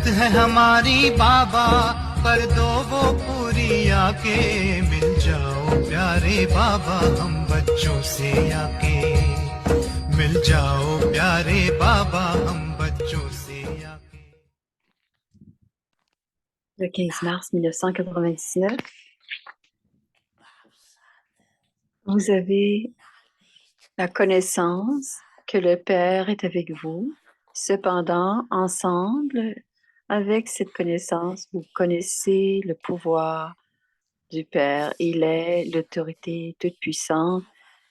है हमारी बाबा, कर दो वो पूरी आके। मिल जाओ प्यारे बाबा हम बच्चों से आके, मिल जाओ प्यारे बाबा हम बच्चों से आके। Le 15 mars 1999, vous avez la connaissance que le Père est avec vous. Cependant, ensemble, avec cette connaissance, vous connaissez le pouvoir du Père. Il est l'autorité toute puissante,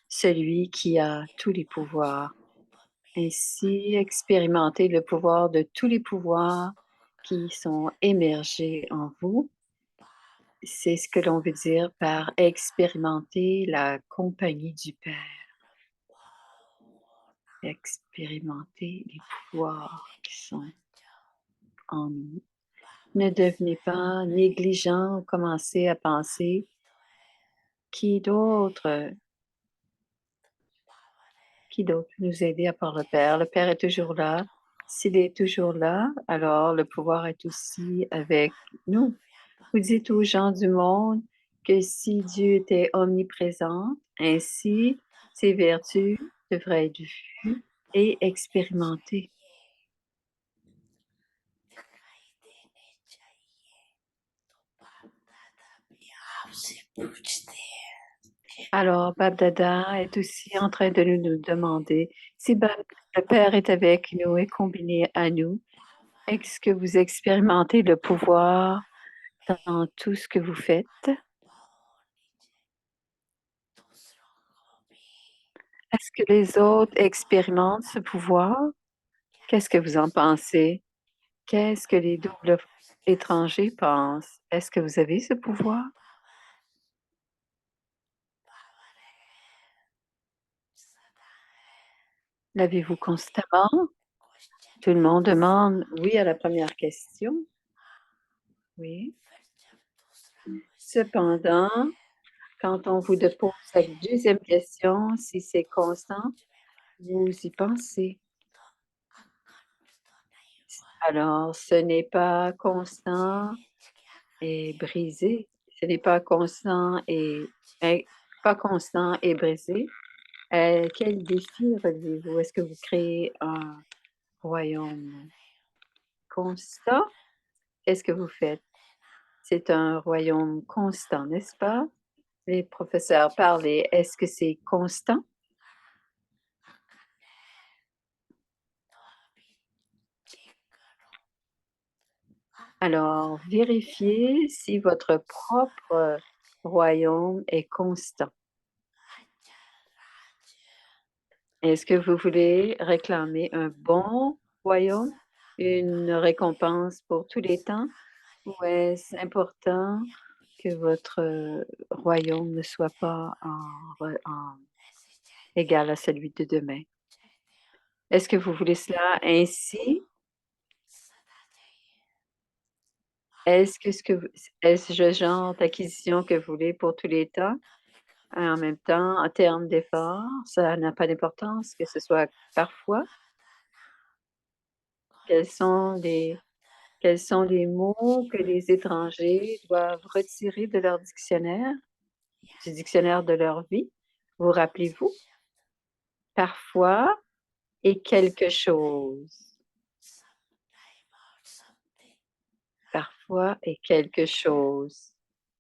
celui qui a tous les pouvoirs. Ainsi, expérimentez le pouvoir de tous les pouvoirs qui sont émergés en vous. C'est ce que l'on veut dire par expérimenter la compagnie du Père. Expérimenter les pouvoirs qui sont en nous. Ne devenez pas négligent ou commencez à penser qui d'autre peut nous aider à part le Père. Le Père est toujours là. S'il est toujours là, alors le pouvoir est aussi avec nous. Vous dites aux gens du monde que si Dieu était omniprésent, ainsi ses vertus devraient être vues et expérimentées. Alors, Bab Dada est aussi en train de nous demander si le Père est avec nous et combiné à nous. Est-ce que vous expérimentez le pouvoir dans tout ce que vous faites? Est-ce que les autres expérimentent ce pouvoir? Qu'est-ce que vous en pensez? Qu'est-ce que les doubles étrangers pensent? Est-ce que vous avez ce pouvoir? L'avez-vous constamment? Tout le monde demande oui à la première question. Oui. Cependant, quand on vous pose la deuxième question, si c'est constant, vous y pensez. Alors, ce n'est pas constant et brisé. Ce n'est pas constant et brisé. Quel défi relevez-vous? Est-ce que vous créez un royaume constant? Qu'est-ce que vous faites? C'est un royaume constant, n'est-ce pas? Les professeurs parlaient. Est-ce que c'est constant? Alors, vérifiez si votre propre royaume est constant. Est-ce que vous voulez réclamer un bon royaume, une récompense pour tous les temps, ou est-ce important que votre royaume ne soit pas égal à celui de demain? Est-ce que vous voulez cela ainsi? Est-ce le genre d'acquisition que vous voulez pour tous les temps? En même temps, en termes d'effort, ça n'a pas d'importance que ce soit parfois. Quels sont les mots que les étrangers doivent retirer de leur dictionnaire, du dictionnaire de leur vie? Vous rappelez-vous? Parfois et quelque chose. Parfois et quelque chose.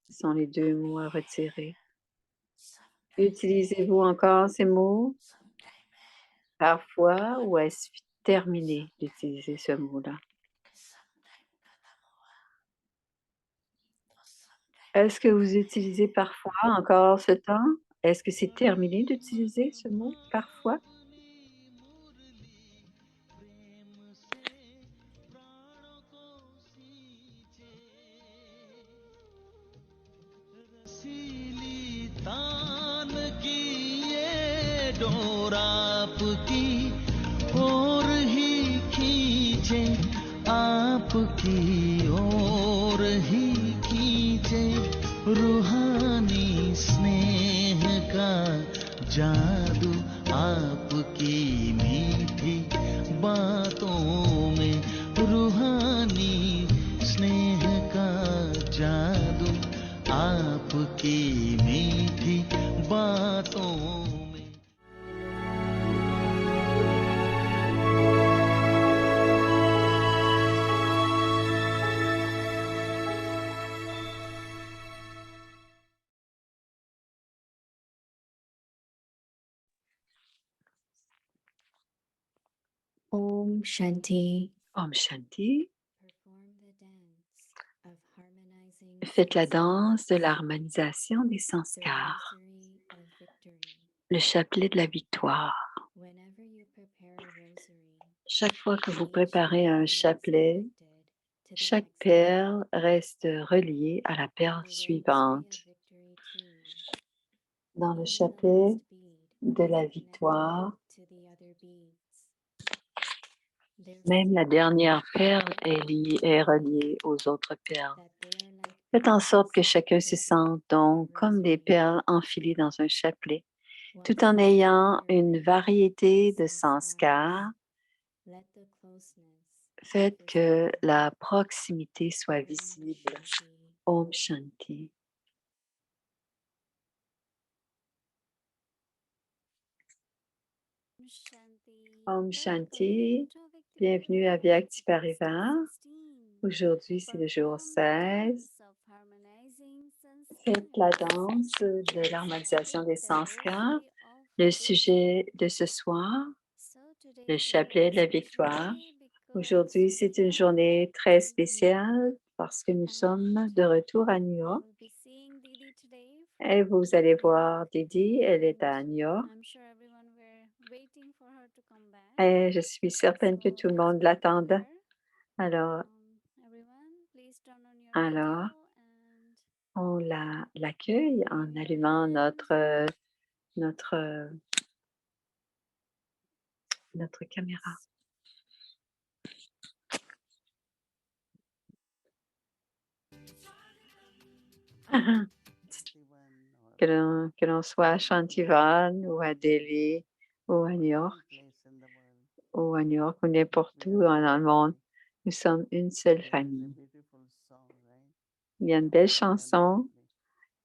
Ce sont les deux mots à retirer. Utilisez-vous encore ces mots? Parfois, ou est-ce terminé d'utiliser ce mot-là? Est-ce que vous utilisez parfois encore ce temps? Est-ce que c'est terminé d'utiliser ce mot parfois? आपकी ओर ही खींचे रूहानी स्नेह का जादू आपकी मीठी बातों में रूहानी बातों में। Om Shanti. Om Shanti. Perform the dance of harmonizing Faites la sanskars, danse de l'harmonisation des the sanskars, rosary of victory. le chapelet de la victoire. Whenever you prepare a rosary, Chaque fois que vous each préparez un pearl is chapelet, connected to the chaque next pearl. perle reste reliée à la perle The rosary of suivante. victory too. Dans le Even the chapelet last bead de is la connected victoire, to the other beads. même la Therefore, dernière perle est reliée aux autres perles. that they are like Faites en sorte que pearls chacun se threaded sente on a donc comme des rosary. perles enfilées dans un chapelet, While tout en singing ayant your une mantras variété of de sanskars, sanskars. let the closeness be Faites que visible. la proximité soit Om visible. Shanti. Om Shanti. Om Shanti. Bienvenue à Vyakti Parivar. Aujourd'hui, c'est le jour 16. Faites la danse de l'harmonisation des sanskars. Le sujet de ce soir, le chapelet de la victoire. Aujourd'hui, c'est une journée très spéciale parce que nous sommes de retour à New York. Et vous allez voir Didi, elle est à New York. Et je suis certaine que tout le monde l'attendait. Alors, on l'accueille en allumant notre caméra. Que l'on soit à Shantivan ou à Delhi ou à New York ou n'importe où dans le monde, nous sommes une seule famille. Il y a une belle chanson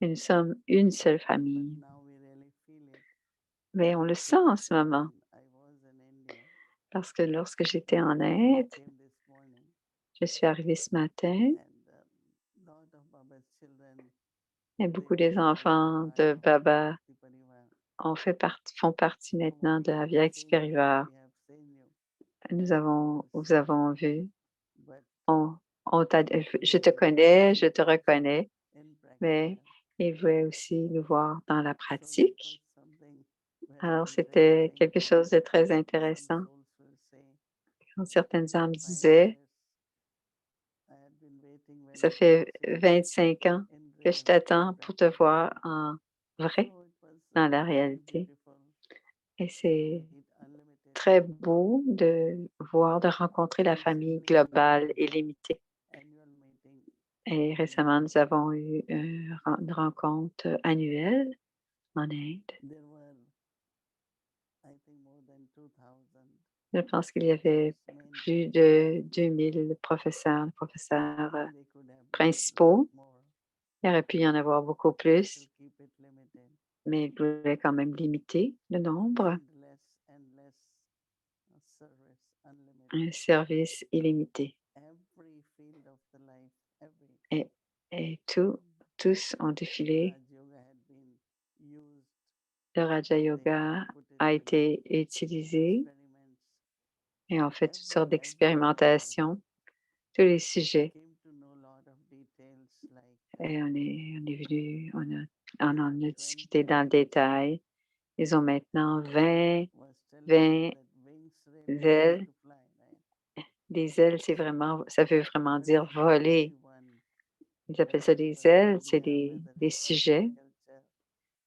et nous sommes une seule famille. Mais on le sent en ce moment parce que lorsque j'étais en Inde, je suis arrivée ce matin et beaucoup des enfants de Baba font partie maintenant de Vyakti Parivar. Vous avons vu, je te connais, je te reconnais, mais ils voulaient aussi nous voir dans la pratique. Alors, c'était quelque chose de très intéressant. Quand certaines âmes disaient, ça fait 25 ans que je t'attends pour te voir en vrai, dans la réalité. Et c'est très beau de rencontrer la famille globale et limitée. Et récemment, nous avons eu une rencontre annuelle en Inde. Je pense qu'il y avait plus de 2000 professeurs principaux. Il aurait pu y en avoir beaucoup plus, mais il voulait quand même limiter le nombre. Un service illimité. Et tous ont défilé. Le Raja Yoga a été utilisé et on fait toutes sortes d'expérimentations, tous les sujets. Et on est venu, on en a discuté dans le détail. Ils ont maintenant 20 ailes. Des ailes, ça veut vraiment dire voler. Ils appellent ça des ailes, c'est des sujets,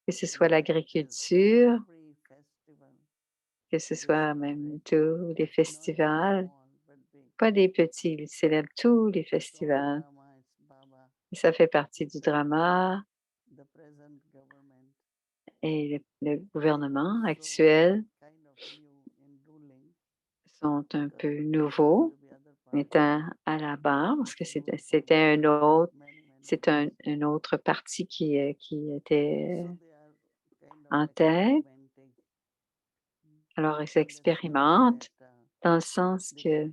que ce soit l'agriculture, que ce soit même tous les festivals, pas des petits, ils célèbrent tous les festivals. Et ça fait partie du drama et le gouvernement actuel sont un peu nouveaux, étant à la barre, parce que c'était un autre parti qui était en tête. Alors, ils expérimentent dans le sens que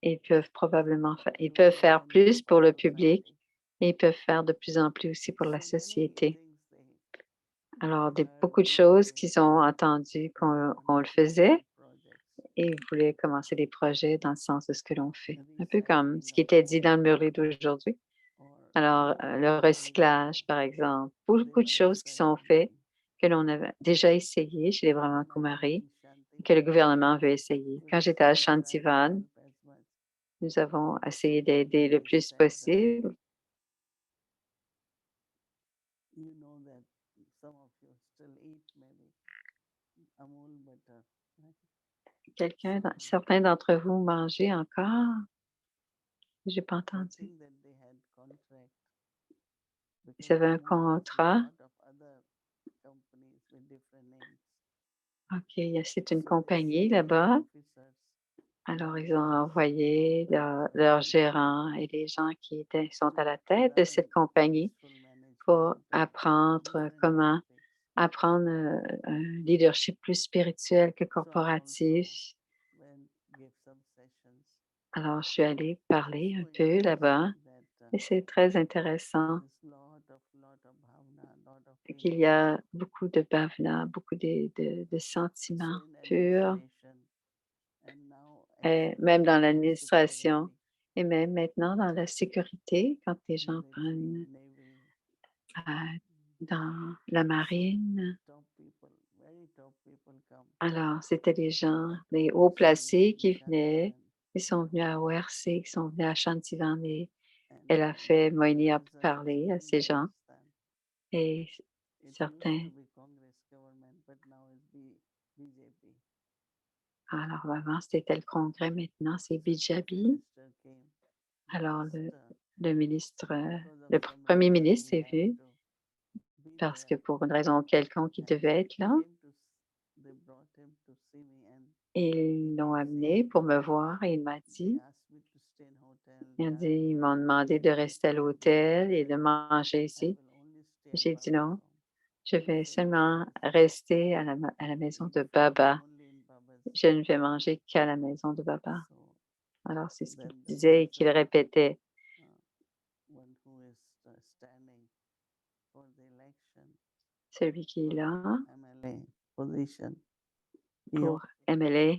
ils peuvent probablement ils peuvent faire plus pour le public et ils peuvent faire de plus en plus aussi pour la société. Alors, beaucoup de choses qu'ils ont entendues qu'on le faisait et ils voulaient commencer des projets dans le sens de ce que l'on fait. Un peu comme ce qui était dit dans le Murley d'aujourd'hui. Alors, le recyclage, par exemple, beaucoup de choses qui sont faites que l'on avait déjà essayé chez les Brahma Kumaris et que le gouvernement veut essayer. Quand j'étais à Shantivan, nous avons essayé d'aider le plus possible. Certains d'entre vous mangez encore? J'ai pas entendu. Ils avaient un contrat. OK, c'est une compagnie là-bas. Alors, ils ont envoyé leur gérant et les gens qui sont à la tête de cette compagnie pour apprendre comment apprendre un leadership plus spirituel que corporatif. Alors, je suis allée parler un peu là-bas et c'est très intéressant qu'il y a beaucoup de bhavana, beaucoup de sentiments purs, et même dans l'administration et même maintenant dans la sécurité, quand les gens prennent dans la marine. Alors, c'était les gens, les hauts placés qui venaient. Ils sont venus à ORC, ils sont venus à Shantivan et elle a fait, Moini a parlé à ces gens et certains. Alors, avant, c'était le congrès, maintenant, c'est BJP. Alors, le ministre, le premier ministre est venu parce que pour une raison quelconque, il devait être là. Et ils l'ont amené pour me voir et il m'a dit, ils m'ont demandé de rester à l'hôtel et de manger ici. J'ai dit non, je vais seulement rester à la maison de Baba. Je ne vais manger qu'à la maison de Baba. Alors, c'est ce qu'il disait et qu'il répétait. Celui qui est là pour MLA.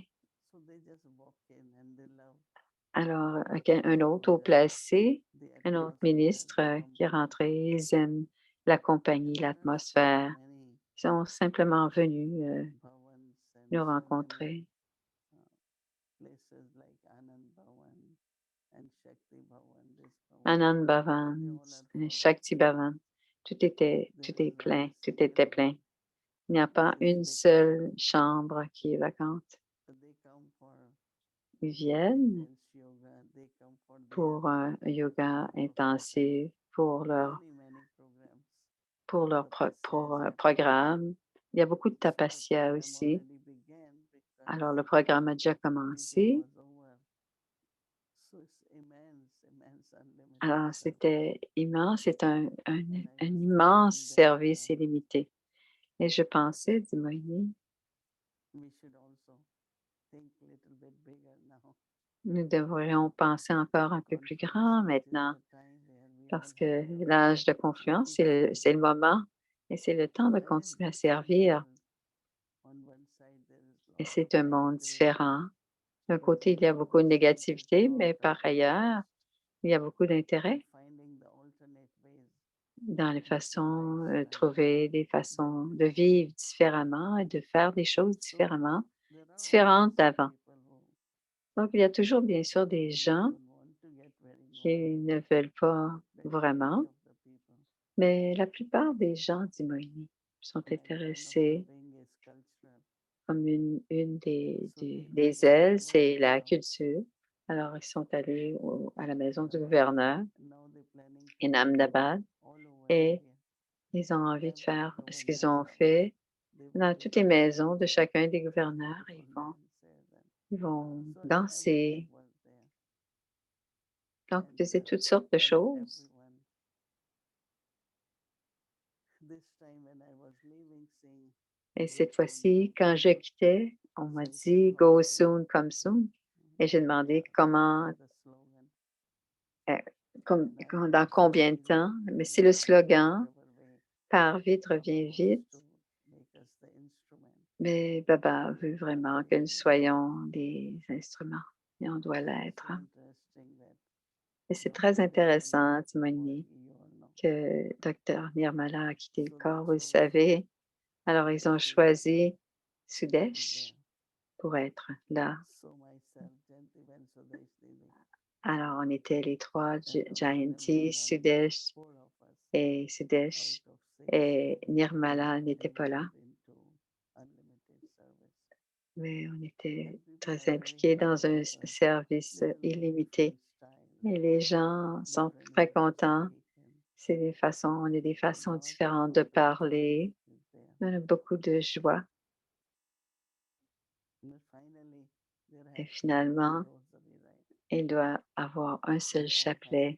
Alors, un autre haut placé, un autre ministre qui est rentré, ils aiment la compagnie, l'atmosphère. Ils sont simplement venus nous rencontrer. Anand Bhavan, Shakti Bhavan, tout est plein, tout était plein. Il n'y a pas une seule chambre qui est vacante. Ils viennent pour un yoga intensif, pour leur programme. Il y a beaucoup de tapasya aussi. Alors, le programme a déjà commencé. Alors, c'était immense. C'est un immense service illimité. Et je pensais, dit Moïni, nous devrions penser encore un peu plus grand maintenant, parce que l'âge de confluence, c'est le moment et c'est le temps de continuer à servir. Et c'est un monde différent. D'un côté, il y a beaucoup de négativité, mais par ailleurs, il y a beaucoup d'intérêt dans les façons, trouver des façons de vivre différemment et de faire des choses différentes d'avant. Donc, il y a toujours, bien sûr, des gens qui ne veulent pas vraiment, mais la plupart des gens, dit Moïni, sont intéressés comme une des ailes, c'est la culture. Alors, ils sont allés à la maison du gouverneur in Ahmedabad et ils ont envie de faire ce qu'ils ont fait dans toutes les maisons de chacun des gouverneurs. Ils vont danser. Donc, ils faisaient toutes sortes de choses. Et cette fois-ci, quand je quittais, on m'a dit Go soon, come soon. Et j'ai demandé comment, dans combien de temps. Mais c'est le slogan Pars vite, reviens vite. Mais Baba veut vraiment que nous soyons des instruments et on doit l'être. Et c'est très intéressant, Timoni, que Dr. Nirmala a quitté le corps, vous le savez. Alors, ils ont choisi Sudesh pour être là. Alors, on était les trois, Jayanti, Sudesh et Nirmala n'était pas là. Mais on était très impliqués dans un service illimité. Et les gens sont très contents. On a des façons différentes de parler. On a beaucoup de joie. Et finalement, il doit avoir un seul chapelet.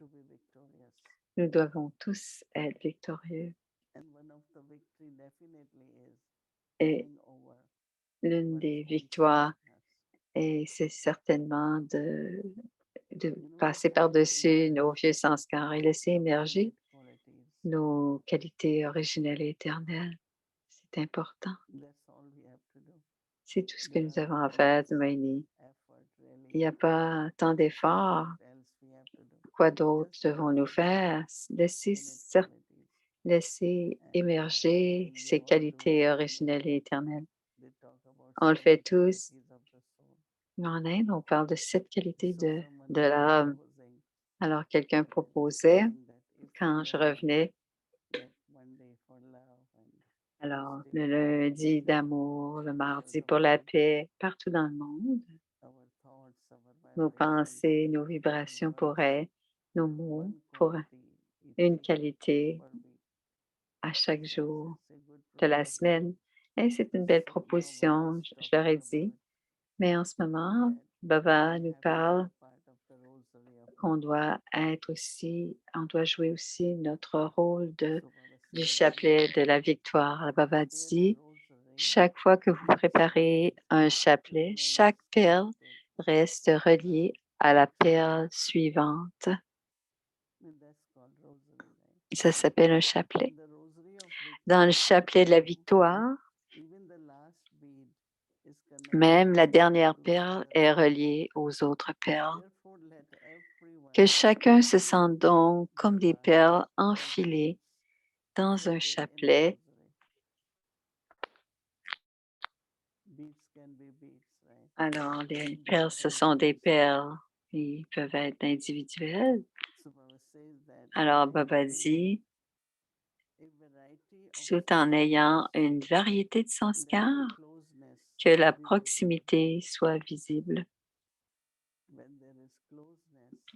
Nous devons tous être victorieux. Et l'une des victoires, et c'est certainement de passer par-dessus nos vieux sanskars et laisser émerger nos qualités originelles et éternelles. C'est important. C'est tout ce que nous avons à faire, Tumaini. Il n'y a pas tant d'efforts. Quoi d'autre devons-nous faire? Laisser émerger ces qualités originelles et éternelles. On le fait tous. Mais en Inde, on parle de 7 qualités de l'âme. Alors, quelqu'un proposait, quand je revenais, alors le lundi d'amour, le mardi pour la paix, partout dans le monde, nos pensées, nos vibrations pourraient, nos mots pour une qualité à chaque jour de la semaine. Et c'est une belle proposition, je leur ai dit. Mais en ce moment, Baba nous parle qu'on doit on doit jouer aussi notre rôle du chapelet de la victoire. Baba dit, chaque fois que vous préparez un chapelet, chaque perle reste reliée à la perle suivante. Ça s'appelle un chapelet. Dans le chapelet de la victoire, même la dernière perle est reliée aux autres perles. Que chacun se sente donc comme des perles enfilées dans un chapelet. Alors, les perles, ce sont des perles. Ils peuvent être individuelles. Alors, Baba dit, tout en ayant une variété de sanskars, que la proximité soit visible.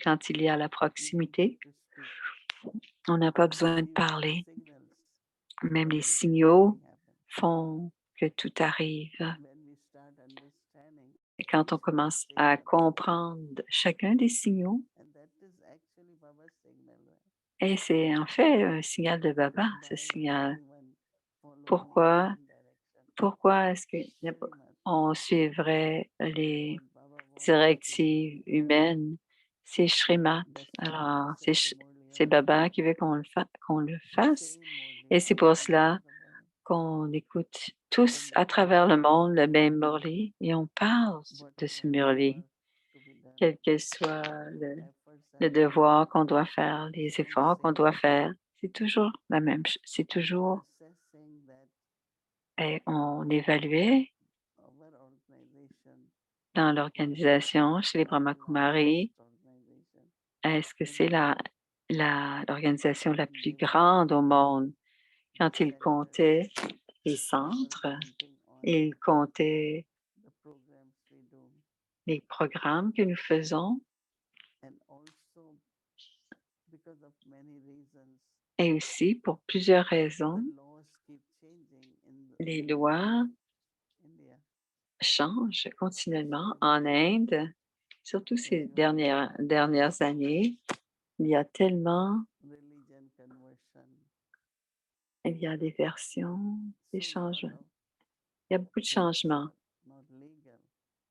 Quand il y a la proximité, on n'a pas besoin de parler. Même les signaux font que tout arrive. Et quand on commence à comprendre chacun des signaux, et c'est en fait un signal de Baba, ce signal. Pourquoi est-ce qu'on suivrait les directives humaines? C'est Shrimat. Alors, c'est Baba qui veut qu'on le fasse. Et c'est pour cela qu'on écoute tous à travers le monde le même Murli et on parle de ce Murli, quel que soit le devoir qu'on doit faire, les efforts qu'on doit faire. C'est toujours la même chose. C'est toujours, et on évaluait dans l'organisation chez les Brahma Kumaris, est-ce que c'est l'organisation la plus grande au monde? Quand ils comptaient les centres, ils comptaient les programmes que nous faisons et aussi pour plusieurs raisons, les lois changent continuellement en Inde, surtout ces dernières années. Il y a tellement Il y a des versions, des changements. Il y a beaucoup de changements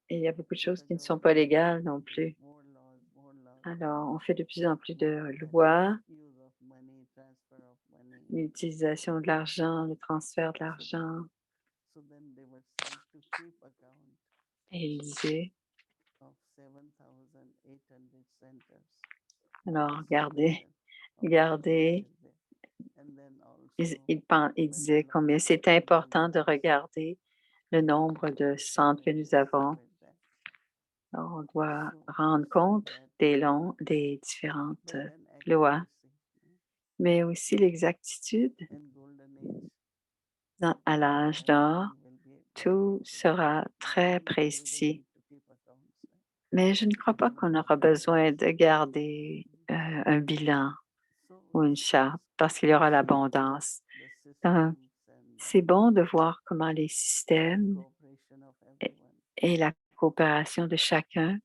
et il y a beaucoup de choses qui ne sont pas légales non plus. Alors, on fait de plus en plus de lois, l'utilisation de l'argent, le transfert de l'argent. Et il disait, alors regardez, regardez, il disait combien c'est important de regarder le nombre de centres que nous avons. Alors, on doit rendre compte des différentes lois, mais aussi l'exactitude. À l'âge d'or, tout sera très précis. Mais je ne crois pas qu'on aura besoin de garder un bilan ou une charte parce qu'il y aura l'abondance. Donc, c'est bon de voir comment les systèmes et la coopération de chacun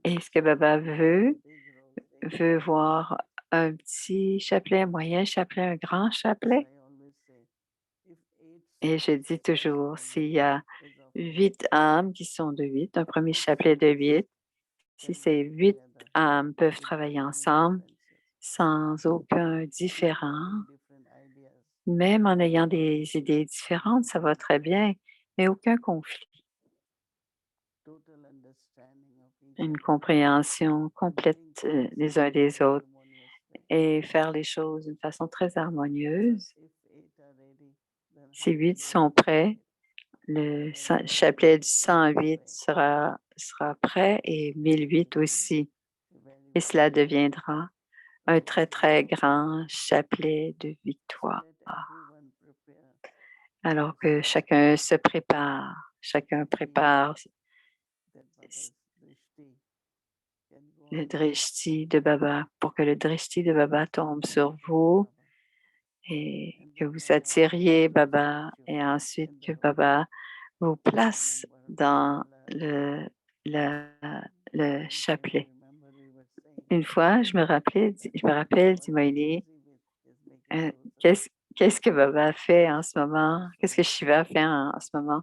et ce que Baba veut voir un petit chapelet, un moyen chapelet, un grand chapelet. Et je dis toujours, s'il y a 8 âmes qui sont de 8, un premier chapelet de 8, si ces 8 âmes peuvent travailler ensemble sans aucun différent, même en ayant des idées différentes, ça va très bien, mais aucun conflit. Une compréhension complète des uns des autres et faire les choses d'une façon très harmonieuse. Si 8 sont prêts, le chapelet du 108 sera prêt et 1008 aussi. Et cela deviendra un très, très grand chapelet de victoire. Alors que chacun se prépare, chacun prépare le drishti de Baba pour que le drishti de Baba tombe sur vous et que vous attiriez Baba et ensuite que Baba vous place dans le chapelet. Une fois, je me rappelle d'Imoïni, qu'est-ce que Baba fait en ce moment? Qu'est-ce que Shiva fait en ce moment?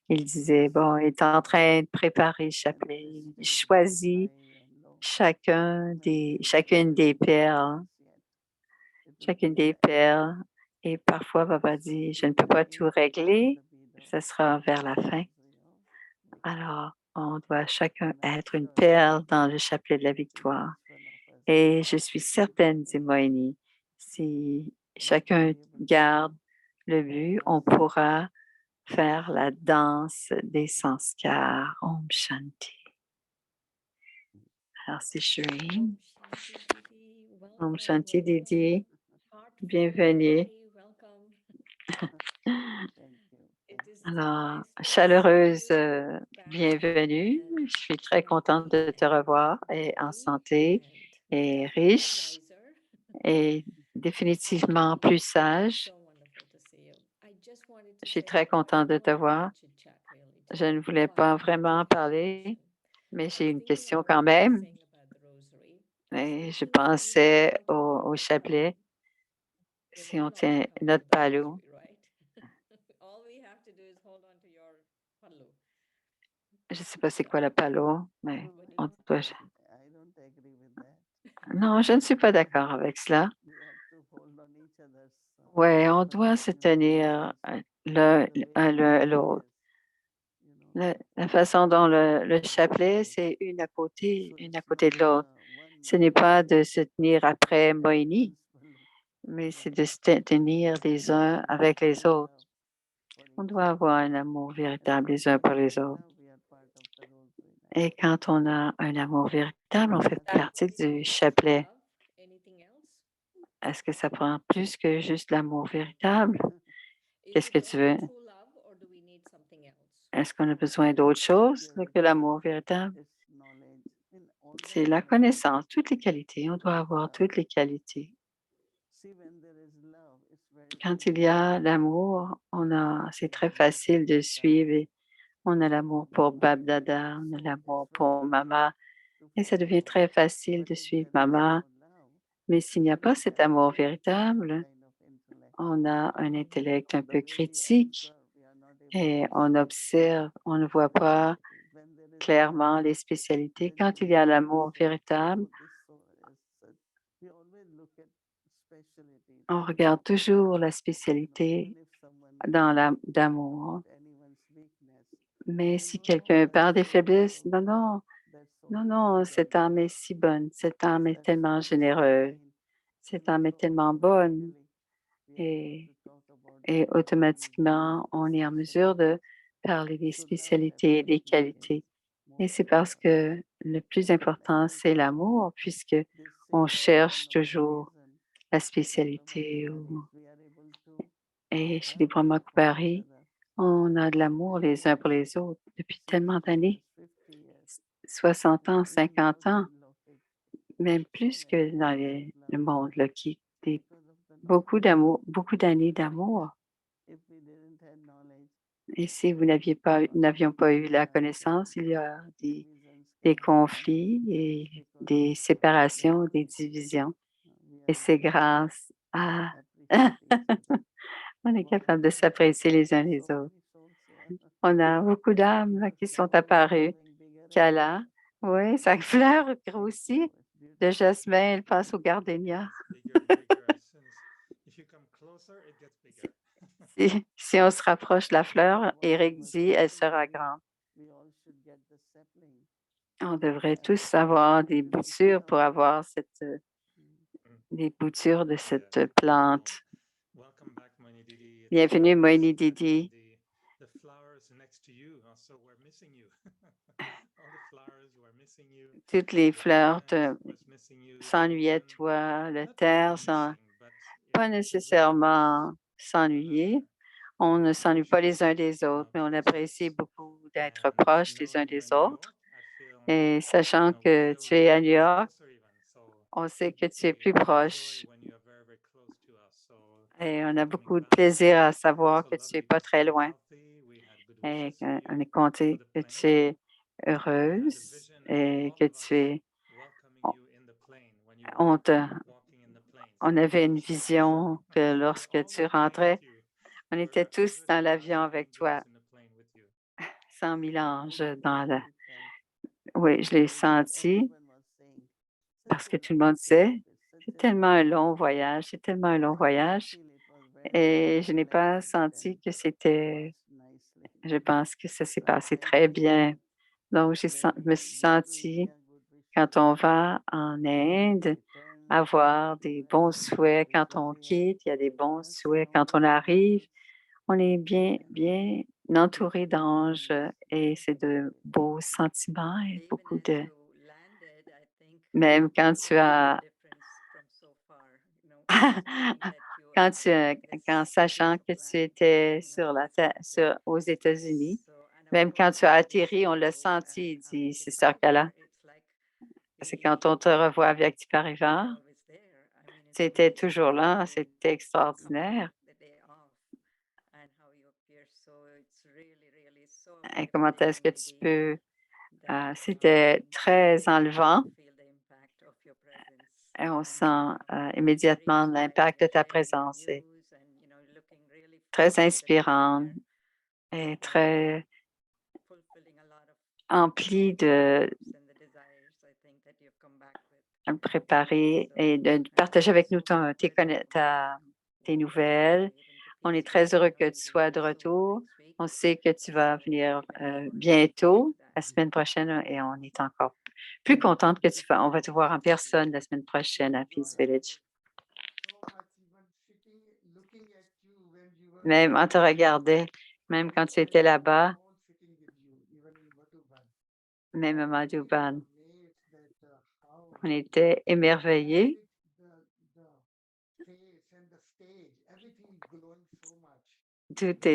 Il disait, bon, il est en train de préparer le chapelet. Il choisit chacune des perles, et parfois Baba dit, je ne peux pas tout régler, ce sera vers la fin. Alors, on doit chacun être une perle dans le chapelet de la victoire. Et je suis certaine, dit Moïni, si chacun garde le but, on pourra faire la danse des sanskars. Om Shanti. Alors, c'est Shireen. Om Shanti, Didi. Bienvenue. Alors, chaleureuse bienvenue. Je suis très contente de te revoir et en santé et riche et définitivement plus sage. Je suis très contente de te voir. Je ne voulais pas vraiment parler, mais j'ai une question quand même. Et je pensais au chapelet. Si on tient notre palou, je ne sais pas c'est quoi le palou, mais on doit. Non, je ne suis pas d'accord avec cela. Oui, on doit se tenir l'un à l'autre. La façon dont le chapelet, c'est une à côté de l'autre. Ce n'est pas de se tenir après Moïni, mais c'est de se tenir les uns avec les autres. On doit avoir un amour véritable les uns pour les autres. Et quand on a un amour véritable, on fait partie du chapelet. Est-ce que ça prend plus que juste l'amour véritable? Qu'est-ce que tu veux? Est-ce qu'on a besoin d'autre chose que l'amour véritable? C'est la connaissance, toutes les qualités. On doit avoir toutes les qualités. Quand il y a l'amour, c'est très facile de suivre. On a l'amour pour Bab Dada, on a l'amour pour Mama, et ça devient très facile de suivre Mama. Mais s'il n'y a pas cet amour véritable, on a un intellect un peu critique et on observe, on ne voit pas clairement les spécialités. Quand il y a l'amour véritable, on regarde toujours la spécialité d'amour. Mais si quelqu'un perd des faiblesses, non, non, non, non, cette âme est si bonne, cette âme est tellement généreuse, cette âme est tellement bonne et, et automatiquement, on est en mesure de parler des spécialités et des qualités. Et c'est parce que le plus important, c'est l'amour, puisque on cherche toujours la spécialité. Et chez les Brahma Kumaris, on a de l'amour les uns pour les autres depuis tellement d'années, 60 ans, 50 ans, même plus que dans le monde, là, beaucoup d'amour, beaucoup d'années d'amour. Et si n'avions pas eu la connaissance, il y a des conflits et des séparations, des divisions. Et c'est grâce à on est capable de s'apprécier les uns les autres. On a beaucoup d'âmes là, qui sont apparues. Kala, oui, sa fleur grossit. De jasmin, elle passe au gardénia. Si on se rapproche de la fleur, Eric dit, elle sera grande. On devrait tous avoir des boutures pour avoir des boutures de cette plante. Bienvenue, Moini Didi. Toutes les fleurs s'ennuyaient de toi, la terre sans pas nécessairement s'ennuyer. On ne s'ennuie pas les uns des autres, mais on apprécie beaucoup d'être proches les uns des autres. Et sachant que tu es à New York, on sait que tu es plus proche. Et on a beaucoup de plaisir à savoir que tu n'es pas très loin. Et on est content que tu es heureuse et que tu es. On, on avait une vision que lorsque tu rentrais, on était tous dans l'avion avec toi, sans mélange dans le. Oui, je l'ai senti parce que tout le monde sait, c'est tellement un long voyage, c'est tellement un long voyage. Et je n'ai pas senti que c'était. Je pense que ça s'est passé très bien. Donc, je me suis sentie, quand on va en Inde, avoir des bons souhaits quand on quitte, il y a des bons souhaits quand on arrive. On est bien, bien entouré d'anges et c'est de beaux sentiments et beaucoup de. Même quand tu as. Quand quand sachant que tu étais sur la aux États-Unis, même quand tu as atterri, on l'a senti, dit c'est ça là. C'est quand on te revoit avec du Parivar, tu étais toujours là, c'était extraordinaire. Et comment est-ce que tu peux, c'était très enlevant et on sent immédiatement l'impact de ta présence. C'est très inspirant et très empli de préparer et de partager avec nous tes nouvelles. On est très heureux que tu sois de retour. On sait que tu vas venir bientôt, la semaine prochaine, et on est encore plus contente que on va te voir en personne la semaine prochaine à Peace Village. Même on te regardait, même quand tu étais là-bas, même à Madhuban. On était émerveillés. Tout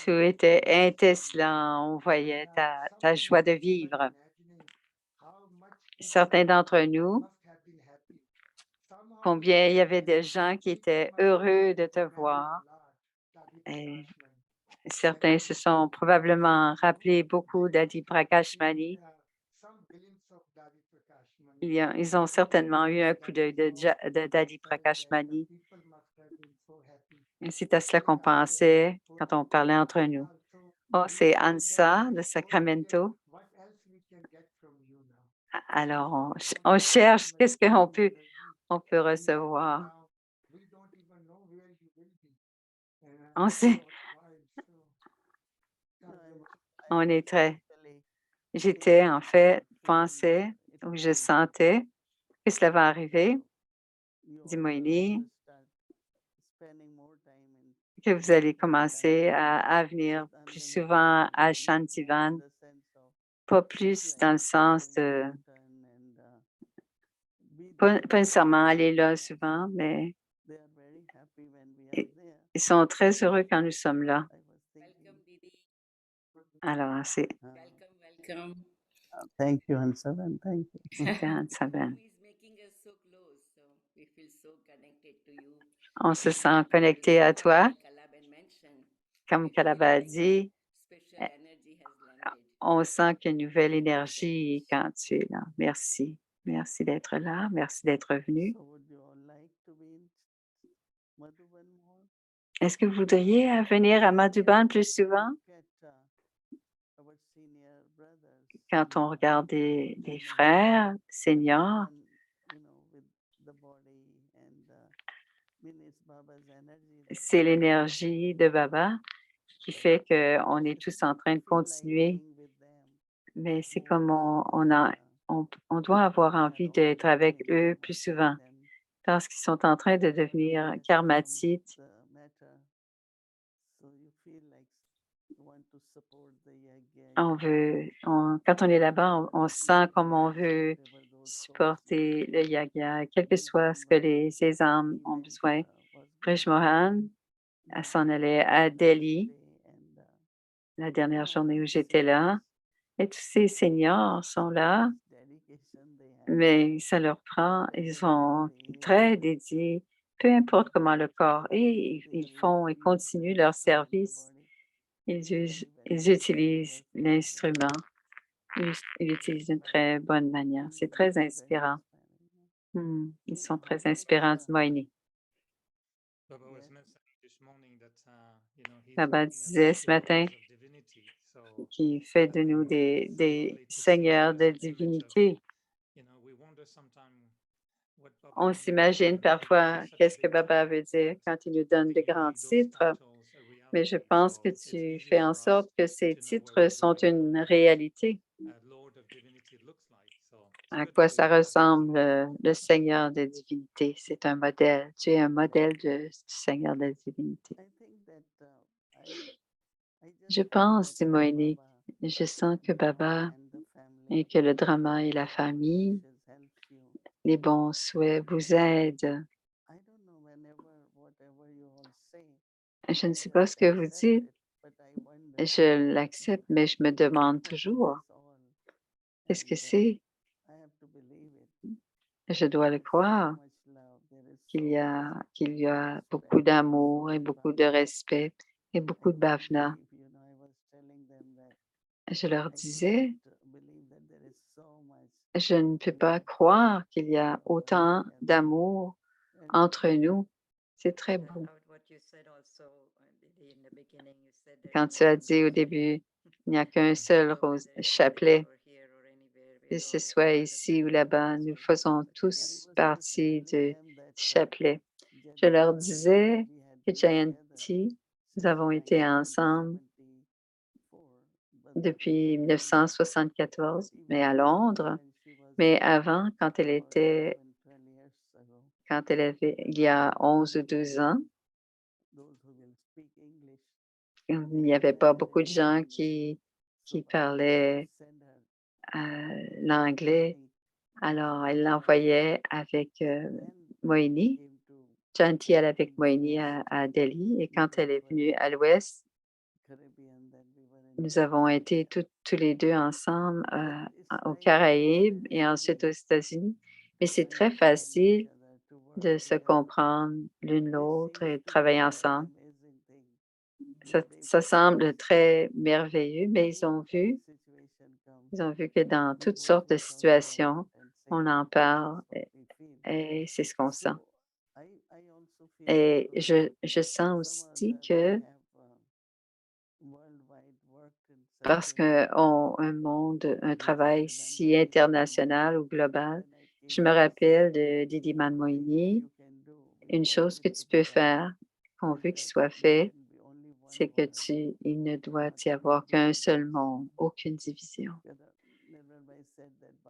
était étincelant. On voyait ta joie de vivre. Certains d'entre nous, combien il y avait de gens qui étaient heureux de te voir. Et certains se sont probablement rappelés beaucoup d'Adi Prakashmani. Ils ont certainement eu un coup d'œil de Dali Prakashmani. Et c'est à cela qu'on pensait quand on parlait entre nous. Oh, c'est Ansa de Sacramento. Alors, on cherche qu'est-ce on peut recevoir. On sait, on est très. J'étais en fait, pensais ou je sentais que cela va arriver, dit Moïni, que vous allez commencer à venir plus souvent à Shantivan, pas plus dans le sens de, pas nécessairement aller là souvent, mais i- ils sont très heureux quand nous sommes là. Welcome, Didi. Alors, c'est Welcome, welcome. Thank you, Hansavan. Thank you. c'était en Saban. He's making us so close, so we feel so connected to you. On se sent connecté à toi, Kalaban mentioned, comme we feel Kalaba a like a dit. special energy has landed. On sent qu'il y a une nouvelle énergie quand tu es là. Merci. Merci d'être là. Merci d'être venu. So would you all like to be in Madhuban more? Est-ce que vous voudriez venir à Madhuban plus souvent? Look at our senior brothers. Quand on regarde des frères seniors, And, with the body and means Baba's energy. that c'est l'énergie de Baba qui fait qu'on est tous en train de feel like continuer. being with them Mais c'est more comme on doit avoir envie d'être avec eux plus souvent parce qu'ils sont en train de devenir karmatites. Quand on est là-bas, on sent comme on veut supporter le yagya, quel que soit ce que ces âmes ont besoin. Brij Mohan, elle s'en allait à Delhi la dernière journée où j'étais là. Et tous ces seniors sont là, mais ça leur prend, ils sont très dédiés, peu importe comment le corps est, ils font et continuent leur service. Ils utilisent l'instrument, ils l'utilisent d'une très bonne manière. C'est très inspirant. Ils sont très inspirants, dit Moïni. Baba disait ce matin qu'il fait de nous des seigneurs de divinité. On s'imagine parfois qu'est-ce que Baba veut dire quand il nous donne de grands titres, mais je pense que tu fais en sorte que ces titres sont une réalité. À quoi ça ressemble le Seigneur de divinité? C'est un modèle. Tu es un modèle du Seigneur de divinité. Je pense, dit Moïni, je sens que Baba et que le drama et la famille, les bons souhaits vous aident. Je ne sais pas ce que vous dites. Je l'accepte, mais je me demande toujours, qu'est-ce que c'est? Je dois le croire, qu'il y a beaucoup d'amour et beaucoup de respect et beaucoup de bhavana. Je leur disais, je ne peux pas croire qu'il y a autant d'amour entre nous. C'est très beau. Quand tu as dit au début, il n'y a qu'un seul chapelet, que ce soit ici ou là-bas, nous faisons tous partie du chapelet. Je leur disais que Jayanti, nous avons été ensemble depuis 1974, mais à Londres. Mais avant, quand elle avait, il y a 11 ou 12 ans, il n'y avait pas beaucoup de gens qui parlaient l'anglais. Alors, elle l'envoyait avec Moïni. Janti allait avec Moïni à Delhi. Et quand elle est venue à l'Ouest, nous avons été tous les deux ensemble aux Caraïbes et ensuite aux États-Unis. Mais c'est très facile de se comprendre l'une l'autre et de travailler ensemble. Ça semble très merveilleux, mais ils ont vu que dans toutes sortes de situations, On en parle et c'est ce qu'on sent. Et je sens aussi que parce qu'on un travail si international ou global, je me rappelle de Didi Moini, une chose que tu peux faire, qu'on veut qu'il soit fait, c'est que il ne doit y avoir qu'un seul monde, aucune division.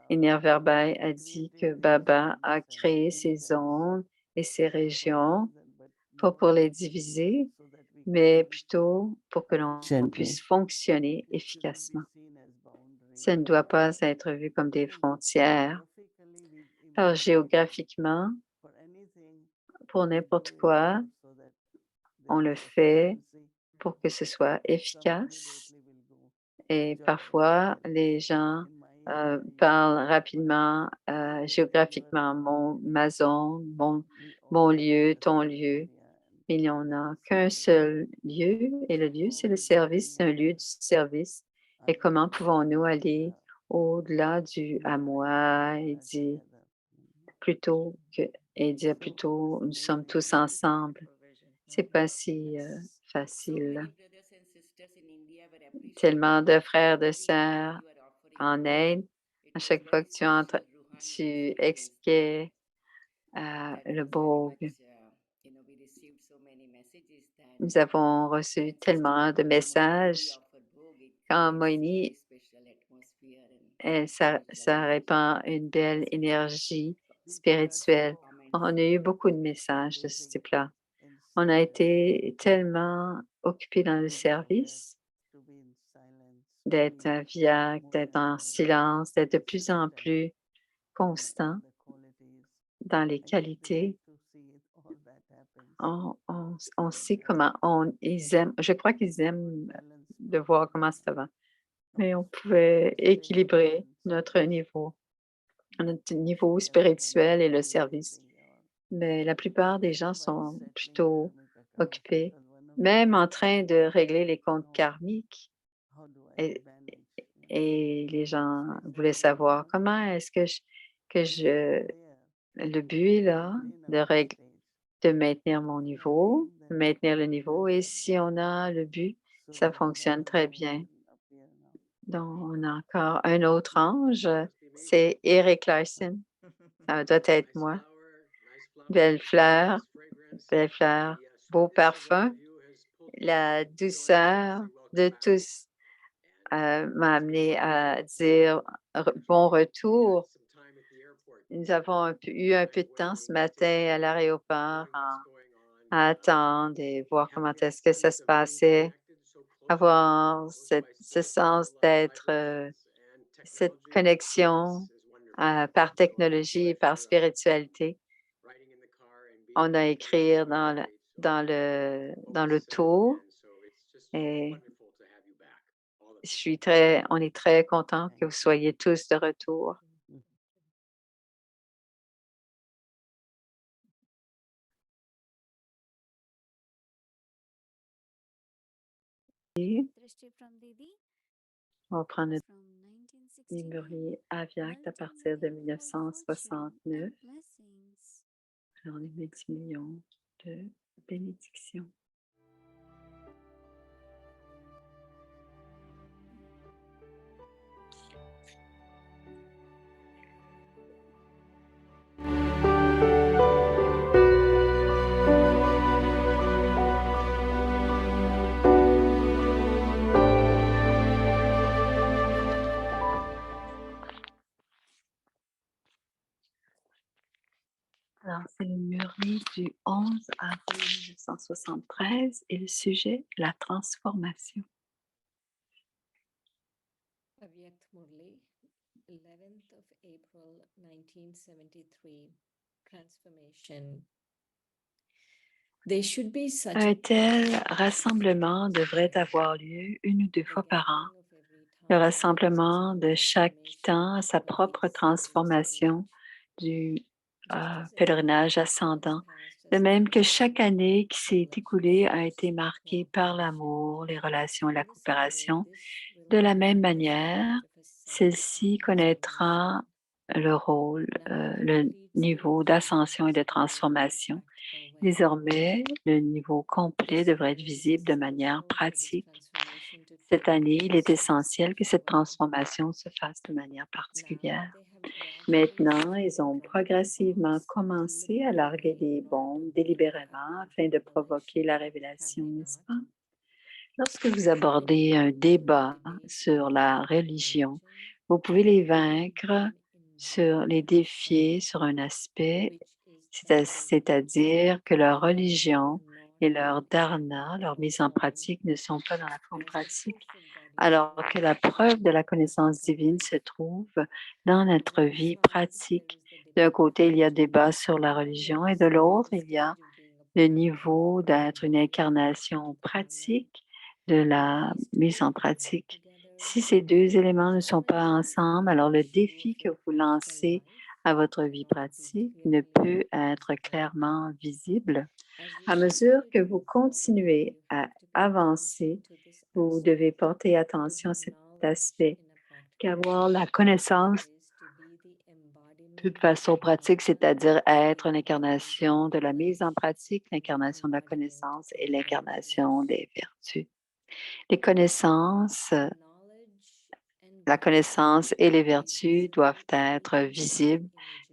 Et Nirverbai a dit que Baba a créé ces zones et ces régions, pas pour les diviser, mais plutôt pour que l'on puisse fonctionner efficacement. Ça ne doit pas être vu comme des frontières, car géographiquement, pour n'importe quoi, on le fait pour que ce soit efficace. Et parfois, les gens parlent rapidement, géographiquement, ma zone, mon lieu, ton lieu. Mais il n'y en a qu'un seul lieu, et le lieu, c'est le service, c'est un lieu du service. Et comment pouvons-nous aller au-delà du à moi et dire plutôt, nous sommes tous ensemble. C'est pas si So facile. many brothers and sisters in India were Tellement appreciating de frères, de every time sœurs you are offering en Bhog. Inde. It À was chaque fois very que special Ruhani tu experience for us. expliquais That le was very Bhog. much, we received so many messages that Nous avons reçu when Sister tellement de Moini messages. offered Bhog, it Quand creates a Moini, very special atmosphere and spiritual ça energy. répand une belle So énergie we got some spirituelle. comments. On a eu beaucoup de messages de ce type-là. On a été tellement occupés dans le service, d'être viac, d'être en silence, d'être de plus en plus constant dans les qualités. On sait comment ils aiment. Je crois qu'ils aiment de voir comment ça va. Mais on pouvait équilibrer notre niveau spirituel et le service. Mais la plupart des gens sont plutôt occupés, même en train de régler les comptes karmiques. Et, et les gens voulaient savoir comment est-ce le but est là de maintenir mon niveau, de maintenir le niveau. Et si on a le but, ça fonctionne très bien. Donc, on a encore un autre ange, c'est Eric Larson. Ça doit être moi. Belle fleur, belle fleur, beau parfum. La douceur de tous m'a amené à dire bon retour. Nous avons eu un peu de temps ce matin à l'aéroport à attendre et voir comment est-ce que ça se passait, avoir ce sens d'être, cette connexion par technologie et par spiritualité. On a écrit dans l'auto et on est très content que vous soyez tous de retour. Et Drishti from Didi on va prendre notre from 1969. Nimuri Aviac à partir de 1969. Alors, on est 10 millions de bénédictions. Alors, c'est le Muri du 11 avril 1973 et le sujet, la transformation. Avyakt Murli, 11th of April 1973. Transformation. There should be such Un tel rassemblement devrait avoir lieu une ou deux fois par an. Le rassemblement de chaque temps à sa propre transformation du pèlerinage ascendant, de même que chaque année qui s'est écoulée a été marquée par l'amour, les relations et la coopération. De la même manière, celle-ci connaîtra le rôle, le niveau d'ascension et de transformation. Désormais, le niveau complet devrait être visible de manière pratique. Cette année, il est essentiel que cette transformation se fasse de manière particulière. Maintenant, ils ont progressivement commencé à larguer des bombes délibérément afin de provoquer la révélation, n'est-ce pas? Lorsque vous abordez un débat sur la religion, vous pouvez les vaincre sur les défier sur un aspect, c'est-à-dire que leur religion et leur dharna, leur mise en pratique, ne sont pas dans la forme pratique, alors que la preuve de la connaissance divine se trouve dans notre vie pratique. D'un côté, il y a débat sur la religion et de l'autre, il y a le niveau d'être une incarnation pratique de la mise en pratique. Si ces deux éléments ne sont pas ensemble, alors le défi que vous lancez à votre vie pratique ne peut être clairement visible. À mesure que vous continuez à avancer, vous devez porter attention à cet aspect, qu'avoir la connaissance de façon pratique, c'est-à-dire être l'incarnation de la mise en pratique, l'incarnation de la connaissance et l'incarnation des vertus. Les connaissances, la connaissance et les vertus doivent être visibles,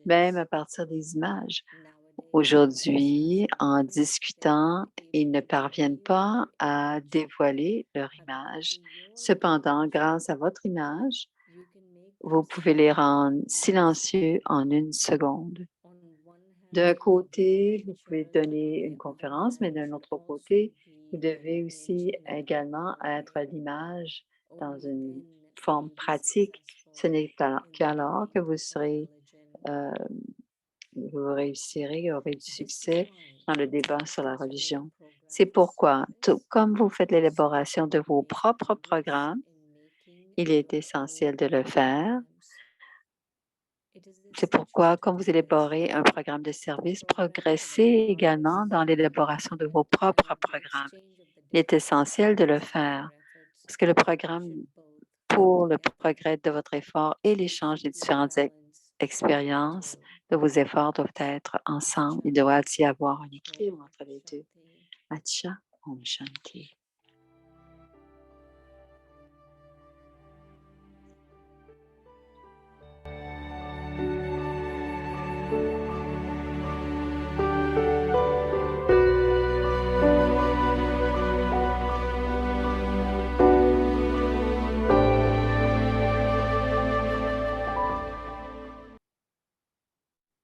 même à partir des images. Aujourd'hui, en discutant, ils ne parviennent pas à dévoiler leur image. Cependant, grâce à votre image, vous pouvez les rendre silencieux en une seconde. D'un côté, vous pouvez donner une conférence, mais d'un autre côté, vous devez aussi également être l'image dans une forme pratique. Ce n'est qu'alors que vous serez, vous réussirez, aurez du succès dans le débat sur la religion. C'est pourquoi, tout comme vous faites l'élaboration de vos propres programmes, il est essentiel de le faire. C'est pourquoi, quand vous élaborez un programme de service, progressez également dans l'élaboration de vos propres programmes. Il est essentiel de le faire parce que le programme pour le progrès de votre effort et l'échange des différentes expériences de vos efforts doivent être ensemble. Il doit y avoir un équilibre entre les deux. Acha Om Shanti.